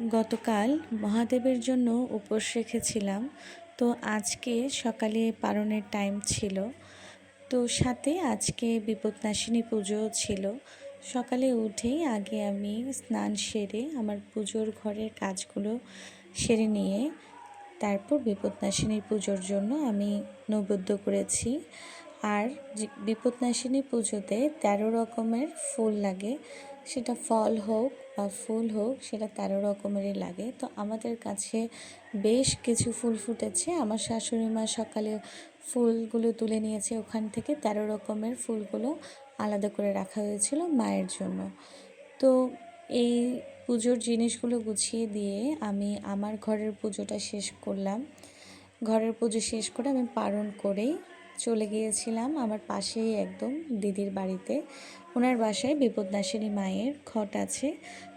গতকাল মহাদেবের জন্য উপোস রেখেছিলাম। তো আজকে সকালে পারণের টাইম ছিল। তো সাথে আজকে বিপত্তারিণী পুজোও ছিল। সকালে উঠেই আগে আমি স্নান সেরে আমার পুজোর ঘরের কাজগুলো সেরে নিয়ে তারপর বিপত্তারিণী পুজোর জন্য আমি নৈবেদ্য করেছি। আর বিপত্তারিণী পুজোতে ১৩ রকমের ফুল লাগে, সেটা ফল হোক বা ফুল হোক, সেটা ১৩ রকমেরই লাগে। তো আমাদের কাছে বেশ কিছু ফুল ফুটেছে। আমার শাশুড়ি মা সকালে ফুলগুলো তুলে নিয়েছে ওখান থেকে, ১৩ রকমের ফুলগুলো আলাদা করে রাখা হয়েছিল মায়ের জন্য। তো এই পুজোর জিনিসগুলো গুছিয়ে দিয়ে আমি আমার ঘরের পুজোটা শেষ করলাম। ঘরের পুজো শেষ করে আমি পারণ করেই চলে গিয়েছিলাম আমার পাশেই একদম দিদির বাড়িতে। ওনার বাসায় বিপত্তারিণী মায়ের ঘট আছে।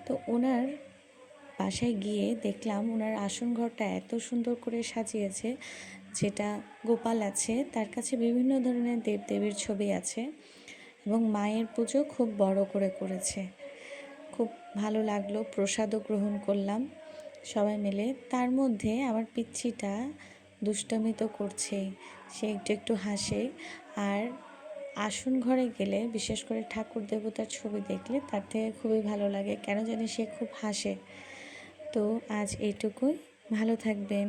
তো ওনার বাসায় গিয়ে দেখলাম ওনার আসন ঘরটা এত সুন্দর করে সাজিয়েছে, যেটা গোপাল আছে, তার কাছে বিভিন্ন ধরনের দেবদেবীর ছবি আছে এবং মায়ের পুজো খুব বড় করে করেছে। খুব ভালো লাগলো, প্রসাদও গ্রহণ করলাম সবাই মিলে। তার মধ্যে আমার পিচ্ছিটা দুষ্টমি তো করছেই, সে একটু একটু হাসে। আর আসন ঘরে গেলে, বিশেষ করে ঠাকুর দেবতার ছবি দেখলে তার থেকে খুবই ভালো লাগে, কেন জানি সে খুব হাসে। তো আজ এইটুকুই, ভালো থাকবেন।